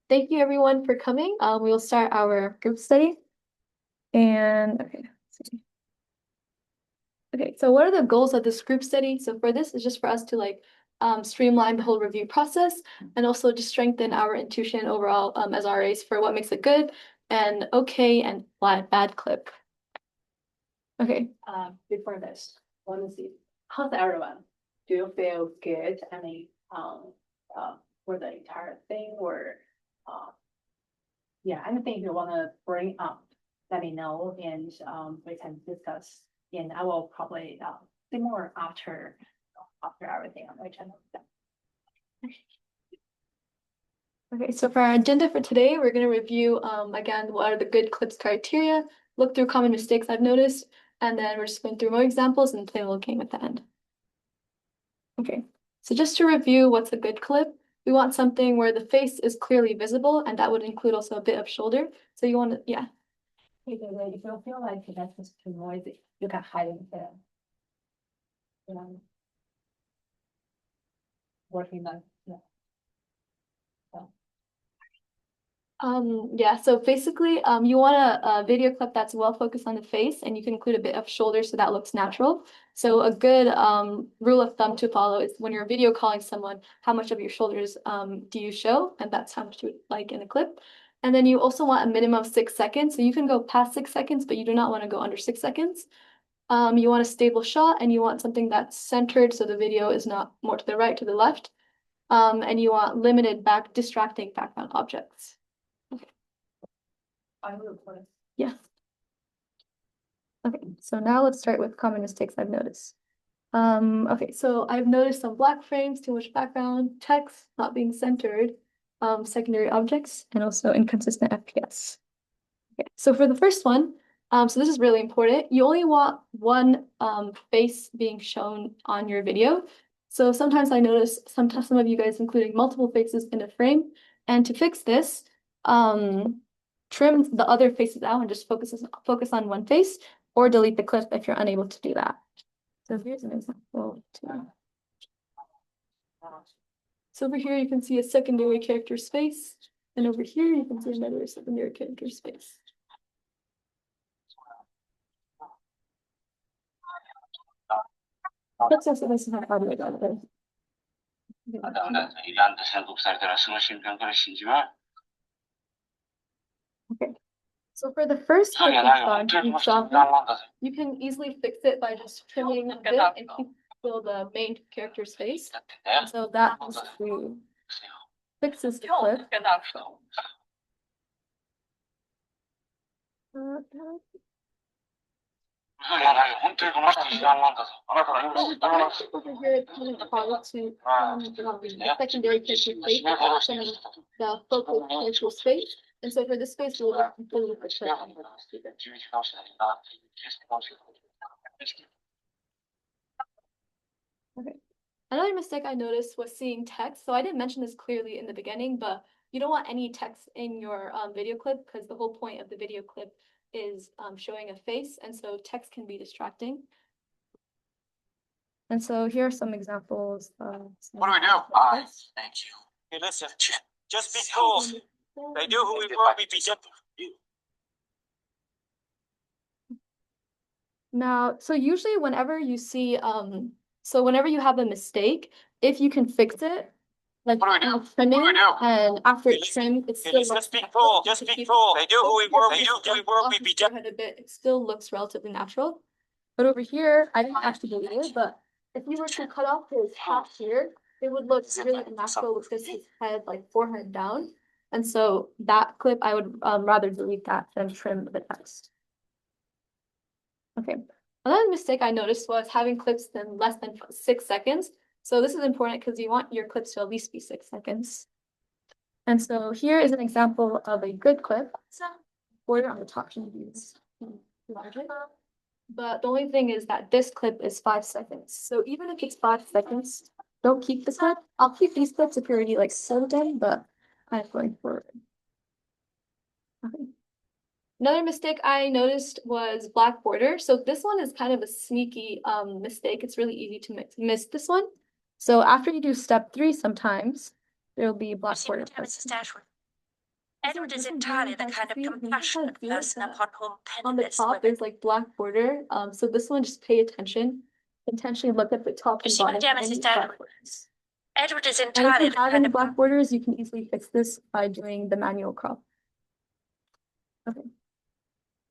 Thank you everyone for coming. We will start our group study. And okay, let's see. Okay, so what are the goals of this group study? So for this, it's just for us to streamline the whole review process and also just strengthen our intuition overall as RAs for what makes it good and okay and bad clip. Okay. Before this, want to see how's everyone? Do you feel good? For the entire thing, or yeah, anything you want to bring up, let me know, and we can discuss. And I will probably say more after everything on my channel. Okay, so for our agenda for today, we're going to review again what are the good clips criteria, look through common mistakes I've noticed, and then we're just going through more examples and play a little game at the end. Okay, so just to review what's a good clip, we want something where the face is clearly visible, and that would include also a bit of shoulder. So you want to, yeah. If you feel like that's just too noisy, you can hide it there. Working on, yeah. Yeah, so basically, you want a video clip that's well focused on the face, and you can include a bit of shoulder so that looks natural. So a good rule of thumb to follow is when you're video calling someone, how much of your shoulders do you show? And that's how much you would like in a clip. And then you also want a minimum of 6 seconds. So you can go past 6 seconds, but you do not want to go under 6 seconds. You want a stable shot, and you want something that's centered so the video is not more to the right, to the left. And you want limited distracting background objects. I will play. Yeah. Okay, so now let's start with common mistakes I've noticed. Okay, so I've noticed some black frames, too much background, text not being centered, secondary objects, and also inconsistent FPS. Okay, so for the first one, so this is really important. You only want one face being shown on your video. So sometimes I notice some of you guys including multiple faces in a frame. And to fix this, trim the other faces out and just focus on one face, or delete the clip if you're unable to do that. So here's an example too. So over here you can see a secondary character space, and over here you can see another secondary character space. Let's also listen to audio about this. Okay. So for the first clip you saw, you can easily fix it by just trimming a bit and keep still the main character space. And so that is to fix this clip. Over here, it's kind of hard to the secondary character space, the focal character space. And so for this space, we'll just completely fix it. Okay. Another mistake I noticed was seeing text. So I didn't mention this clearly in the beginning, but you don't want any text in your video clip because the whole point of the video clip is showing a face, and so text can be distracting. And so here are some examples. What do we do? Thank you. Hey, listen, just be cool. They do who we will be gentle. Now, so usually whenever you see, so whenever you have a mistake, if you can fix it, like trimming, and after it's trimmed, it's still just be cool. Just be cool. They do who we were. They do who we were. We be gentle. It still looks relatively natural. But over here, I didn't actually delete it, but if you were to cut off his hat here, it would look really unnatural with his head, like forehead down. And so that clip, I would rather delete that than trim the text. Okay. Another mistake I noticed was having clips in less than 6 seconds. So this is important because you want your clips to at least be 6 seconds. And so here is an example of a good clip. Border on the top should be larger. But the only thing is that this clip is 5 seconds. So even if it's 5 seconds, don't keep the clip. I'll keep these clips if you're already like so done, but I'm going forward. Okay. Another mistake I noticed was black border. So this one is kind of a sneaky mistake. It's really easy to miss this one. So after you do step 3 sometimes, there'll be black border. Mrs. Dashwood. Edward is This entirely the really kind of nice to see. You can compassionate feel person that upon whom on the penniless top, women. there's like black border. So this one, just pay attention. Intentionally look at the top and Merci, bottom. madame, any Mrs. black Dashwood. borders. Edward is And if entirely you the have kind any of black borders, you can easily fix this by doing the manual crop. Okay.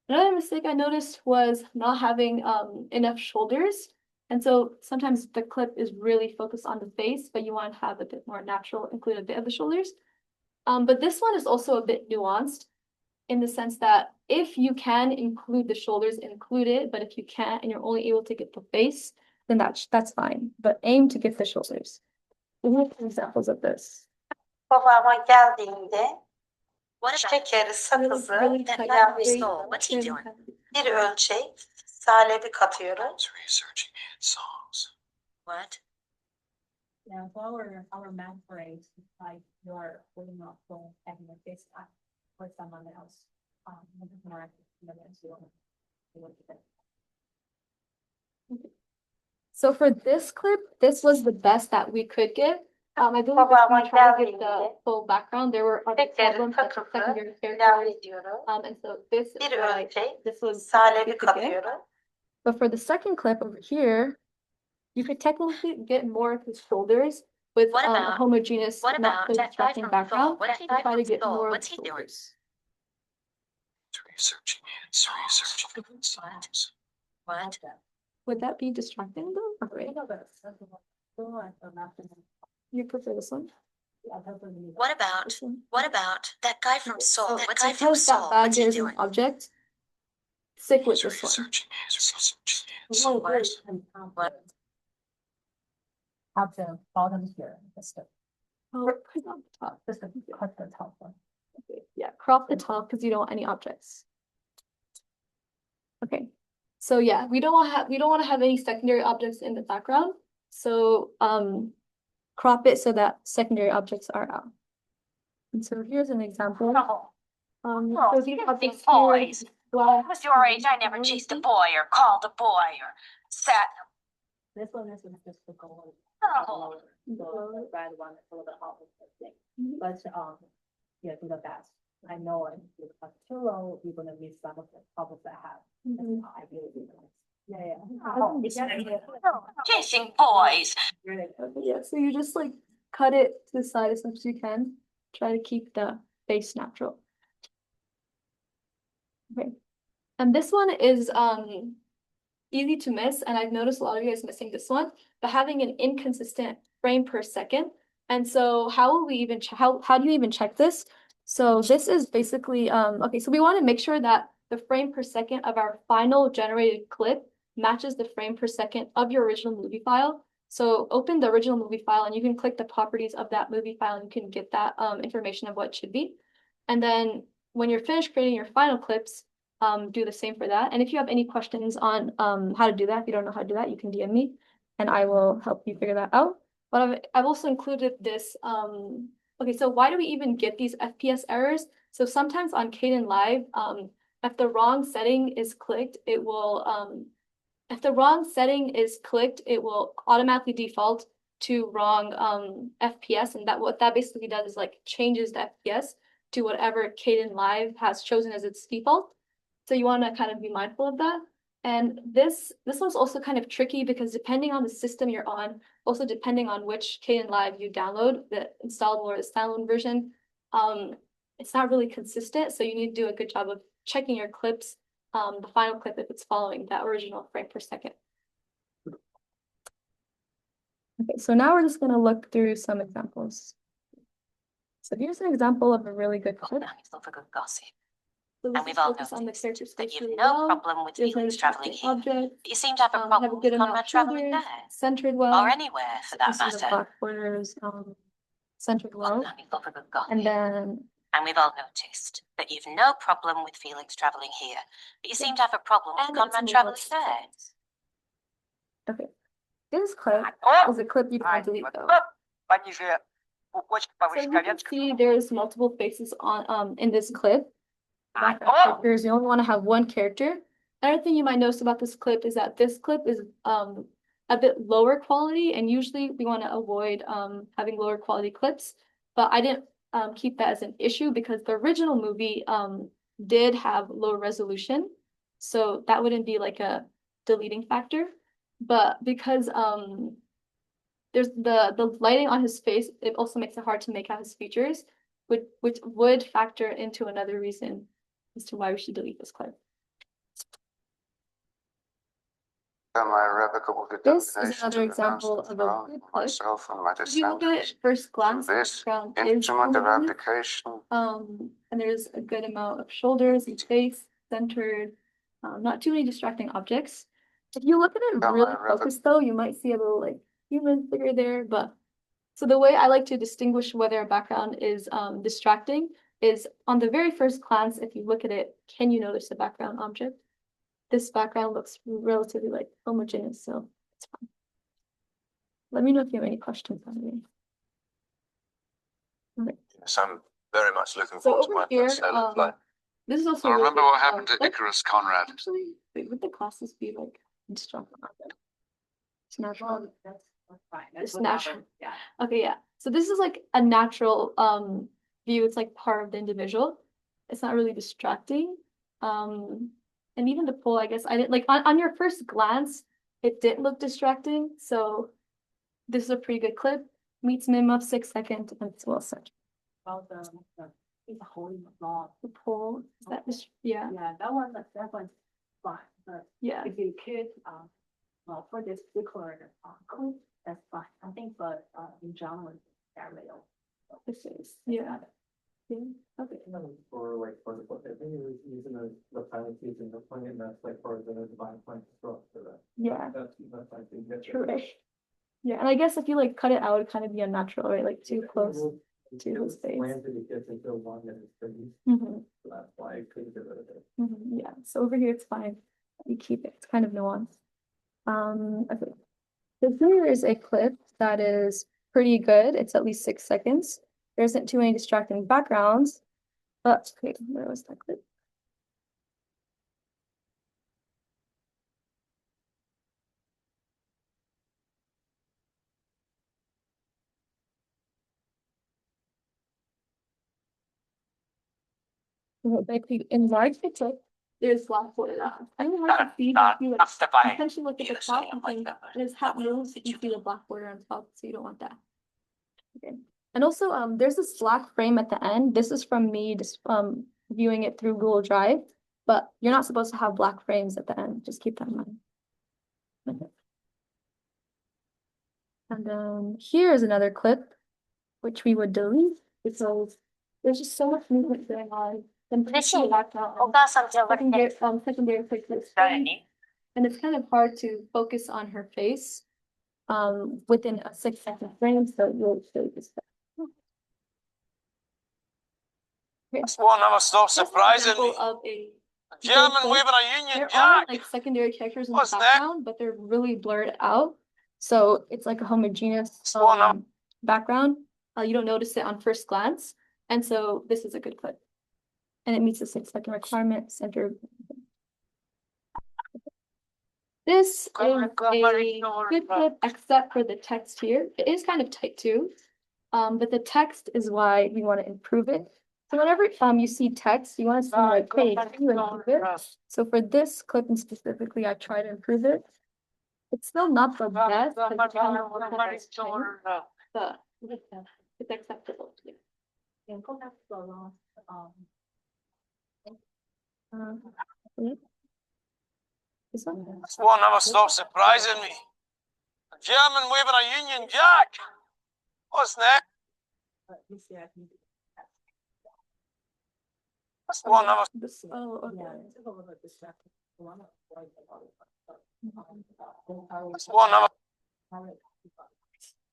Another mistake I noticed was not having enough shoulders. And so sometimes the clip is really focused on the face, but you want to have a bit more natural, include a bit of the shoulders. But this one is also a bit nuanced in the sense that if you can include the shoulders, include it, but if you can't and you're only able to get the face, then that's fine. But aim to get the shoulders. We have some examples of this. Babama geldiğinde What about şekeri, sakızı, Really that tight, guy from very Seoul? What's he thin. doing? bir ölçek salebi katıyoruz. Researching hit songs. What? Yeah, so our math grade, like you're putting up for having a face time for someone else. More minutes you want to So for this clip, this was the best that we could get. I believe if Babama we try to get the geldiğinde full background, there were other şekeri, problems such as sakızı secondary ilave characters. ediyoruz. And so this is Bir what ölçek this was salebi we could get. katıyoruz. But for the second clip over here, you could technically get more of his shoulders with What a about- homogeneous, What not about so that guy distracting from background. Seoul? What's he Try to doing? get more of What's the he doing? shoulders. Researching hit songs. What? Would that be distracting though? Okay. You prefer this one? What about This one? that guy from Seoul? So What's he from because that Seoul? bag What's he there is an doing? object, stick with this one. Researching hit What? At the bottom here, just Oh, put it on the top. cut the top one. Okay, yeah, crop the top because you don't want any objects. Okay, so yeah, we don't want to have any secondary objects in the background. So crop it so that secondary objects are out. And so here's an example. So these objects here, boys. well, I was your age. I never chased a boy or called a boy or sat. This one is just the gold. Oh. The red one is a little bit opposite thing, Mhm. but yeah, do the best. I know if you cut too low, you're gonna miss some of the problems I have. Mhm. I really do. Yeah. Oh, Chasing boys. Really. Okay, yeah, so you just like cut it to the side as much as you can. Try to keep the face natural. Okay, and this one is easy to miss, and I've noticed a lot of you guys missing this one, but having an inconsistent frame per second. And so how will we even how do you even check this? So this is basically okay, so we want to make sure that the frame per second of our final generated clip matches the frame per second of your original movie file. So open the original movie file and you can click the properties of that movie file and you can get that information of what it should be. And then when you're finished creating your final clips, do the same for that. And if you have any questions on how to do that, if you don't know how to do that, you can DM me and I will help you figure that out. But I've also included this. Okay, so why do we even get these FPS errors? So sometimes on Kdenlive, if the wrong setting is clicked, it will automatically default to wrong FPS, and what that basically does is like changes the FPS to whatever Kdenlive has chosen as its default. So you want to kind of be mindful of that. And this one's also kind of tricky because depending on the system you're on, also depending on which Kdenlive you download, the installable or the standalone version, it's not really consistent. So you need to do a good job of checking your clips, the final clip, if it's following that original frame per second. Okay, so now we're just going to look through some examples. So here's an example of a really good clip. It's not for good gossip. So And this we've is all focused on the noticed character that space you've really no well. problem with There's no feelings traveling distracting here. objects. You seem to have a Have a problem good with amount comrade of traveling shoulders, there. centered well. Or anywhere for that This is the matter. black borders, centered well. It's not for good gossip. And then And we've all noticed that you've no problem with Felix traveling here, but you seem to have a problem with And it's Conrad in traveling reverse. there. Okay. This clip is a clip you can delete though. So you can see there's multiple faces on in this clip. Characters, you only want to have one character. Another thing you might notice about this clip is that this clip is a bit lower quality, and usually we want to avoid having lower quality clips. but I didn't keep that as an issue because the original movie did have low resolution, so that wouldn't be like a deleting factor. But because there's the lighting on his face, it also makes it hard to make out his features, which would factor into another reason as to why we should delete this clip. This is another example of a good clip. If you look at it at first glance, the background is homogeneous. And there's a good amount of shoulders and face centered, not too many distracting objects. If you look at it really focused though, you might see a little like human figure there, but so the way I like to distinguish whether a background is distracting is on the very first glance, if you look at it, can you notice the background object? This background looks relatively like homogeneous, so it's fine. Let me know if you have any questions on it. Okay. Yes, I'm very much looking So forward to over my here, first solo flight. this is also I a really remember good, what happened to clip. Icarus Conrad. Actually, wait, would the classes be like instructional? It's natural. That's fine. It's That's whatever. natural. Yeah. Okay, yeah. So this is like a natural view. It's like part of the individual. It's not really distracting. And even the poll, I guess I didn't like on your first glance, it didn't look distracting. So this is a pretty good clip. Meets minimum of 6 seconds and it's well set. About it's a holding long. The poll, is that just yeah. Yeah, that one's fine, but Yeah. if you could, well, for this particular clip, that's fine. I think, but in general, that real. This is yeah. Yeah. Okay. For like for the book, I think it was using the pilot using the point, and that's like for the divine point structure. So that Yeah. that's I think that's True. Yeah, and I guess if you like cut it out, it'd kind of be unnatural, right? Like too close to his face. Planted it gets into one that is pretty. Mm-hmm. So that's why I couldn't get rid of it. Mm-hmm. Yeah. So over here it's fine. You keep it. It's kind of nuanced. Okay. So here is a clip that is pretty good. It's at least 6 seconds. There isn't too many distracting backgrounds, but okay, where was that clip? Like if you enlarge the clip, there's black border. I don't know if you see if you like essentially look at the top and there's hat moves, you can see the black border on top, so you don't want that. Okay. And also there's this black frame at the end. This is from me just viewing it through Google Drive, but you're not supposed to have black frames at the end. Just keep that in mind. Okay. And then here is another clip, which we would delete because there's just so much movement going on. Secondary pictures. And it's kind of hard to focus on her face within a 6 second frame, so you'll show this. This one never stops surprising me. Of a German waving a Union there are Jack. like secondary characters in What's the that? background, but they're really blurred out. So it's like a homogeneous One background. You don't notice it on first glance. And so this is a good clip. And it meets the 6 second requirement, center. This is a good clip, except for the text here. It is kind of tight too. But the text is why we want to improve it. So whenever you see text, you want to see like, hey, can you improve it? So for this clip and specifically, I try to improve it. It's still not the best, but it's acceptable. Yeah. And go back to the last, This one? This one never stops surprising me. German waving a Union Jack. What's that? this year, I think. This one never. This, oh, okay. Yeah, it's a little bit distracting. One of like This one never.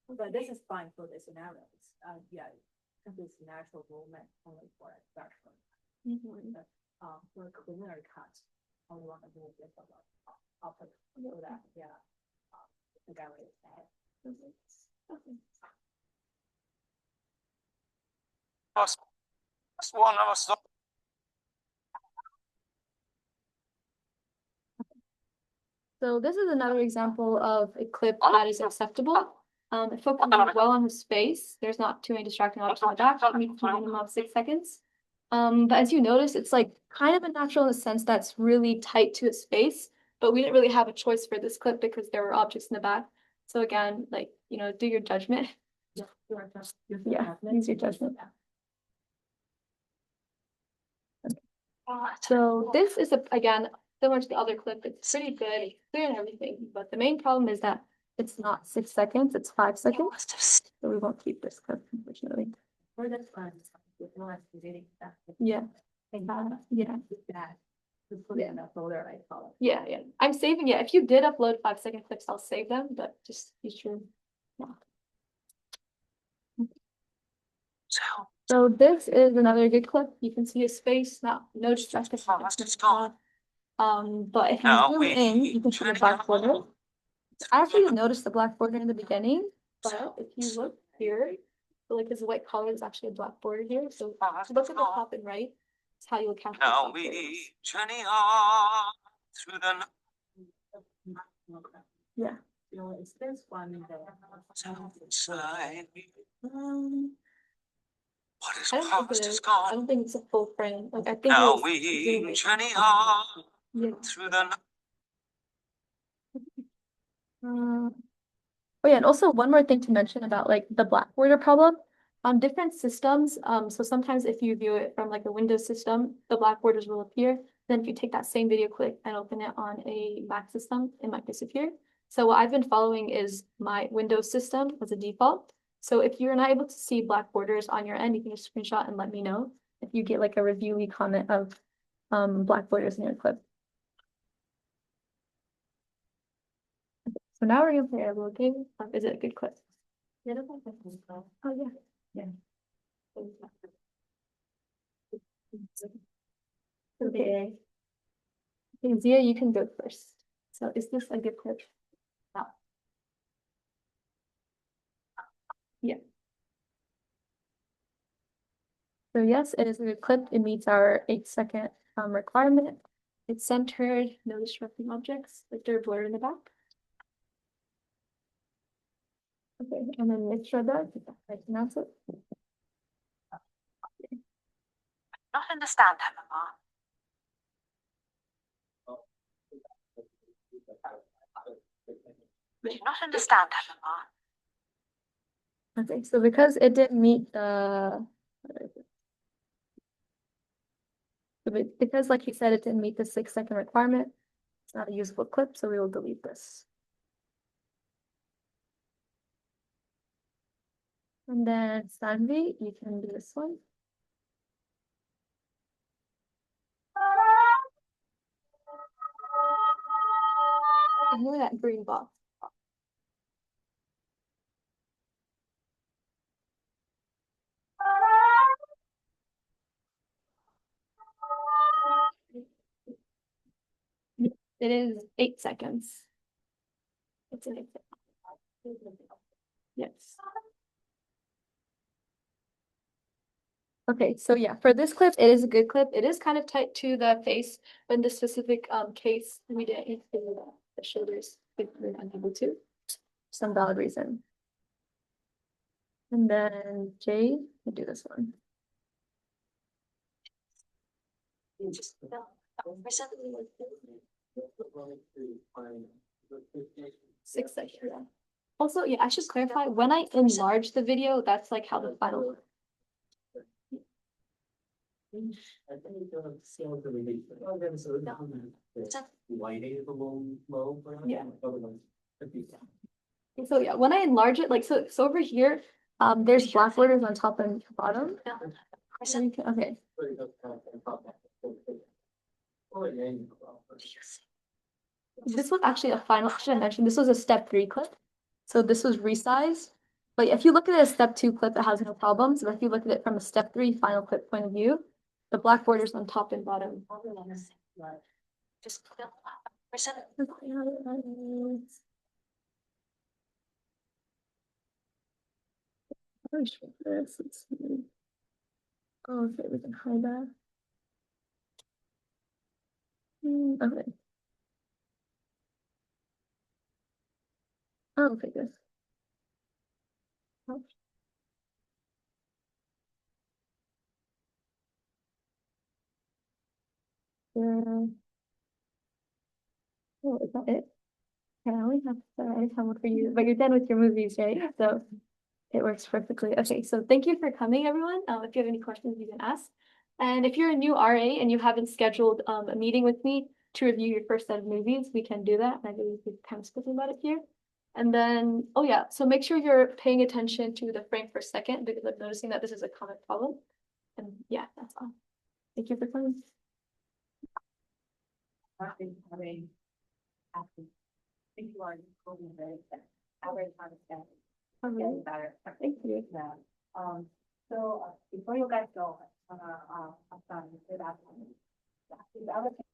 But this is fine for the scenarios. Yeah, this natural movement only for extraction. For cleaner cut, only want to move this up so that the gallery is ahead. This one never stops. So this is another example of a clip that is acceptable. It focuses well on his face. There's not too many distracting objects on the back. We can keep them up 6 seconds. But as you notice, it's like kind of unnatural in the sense that's really tight to his face. But we didn't really have a choice for this clip because there were objects in the back. So again, like, do your judgment. Yeah, Yeah, use your judgment. So this is again similar to the other clip. It's pretty good, it's clear and everything. But the main problem is that it's not 6 seconds, it's 5 seconds. So we won't keep this clip, unfortunately. Or that's fine. If no one's reading that. Yeah. Yeah. That. Just put it in a folder, I call it. Yeah, yeah. I'm saving it. If you did upload 5-second clips, I'll save them, but just be sure. Yeah. So this is another good clip. You can see his face. Now, no distraction. But if you zoom in, you can see the black border. I actually didn't notice the black border in the beginning, but if you look here, so like his white collar is actually a black border here. So look at the top and right. It's how you'll catch the Now black we borders. journey on through the Yeah. It's this one there. outside. Um, What is I don't think past it is is. I gone. don't think it's a full frame. Like I think Now it's we zooming. journey on Yeah. through the Oh yeah, and also one more thing to mention about like the black border problem. On different systems, so sometimes if you view it from like a Windows system, the black borders will appear. Then if you take that same video clip and open it on a Mac system, it might disappear. So what I've been following is my Windows system as a default. So if you're not able to see black borders on your end, you can just screenshot and let me know if you get like a review comment of black borders in your clip. So now we're gonna play a little game. Is it a good clip? Yeah, Oh yeah. Yeah. Okay. Okay, Zia, you can go first. So is this a good clip? No. Yeah. So yes, it is a good clip. It meets our 8-second requirement. It's centered, no disrupting objects, like they're blurred in the back. Okay, and then make sure that I pronounce it. Not understand, Mama. Do not understand, Mama. Okay, so because it didn't meet the because like you said, it didn't meet the 6-second requirement, it's not a usable clip, so we will delete this. And then Sanvi, you can do this one. Ignore that green box. It is 8 seconds. It's an 8 seconds. Yes. Okay, so yeah, for this clip, it is a good clip. It is kind of tight to the face, but in this specific case, we didn't include the shoulders. We were unable to, for some valid reason. And then Jay, we'll do this one. Six seconds. Yeah. Also, yeah, I should clarify, when I enlarge the video, that's like how the final. I think it's gonna scale the release. Oh, then so lighting is a little low. Yeah. Otherwise, it'd be- So yeah, when I enlarge it, like so over here, there's black borders on top and bottom. So you can, okay. Oh, yeah. This was actually a final, should I mention, this was a step 3 clip. So this was resized. But if you look at it as step 2 clip, it has no problems. But if you look at it from a step 3 final clip point of view, the black borders on top and bottom. Just Let's see. Oh, okay, we can hide that. Okay. Oh, okay, good. Oh, is that it? Yeah, I only have, I just have one for you, but you're done with your movies, right? So it works perfectly. Okay, so thank you for coming, everyone. If you have any questions, you can ask. And if you're a new RA and you haven't scheduled a meeting with me to review your first set of movies, we can do that. Maybe we could kind of speak about it here. And then, oh yeah, so make sure you're paying attention to the frame per second because I'm noticing that this is a common problem. And yeah, that's all. Thank you for coming. Having think you are improving very fast. Average understanding getting better. Thank you. Yeah. So before you guys go, I'm sorry, say that. Yeah, the other thing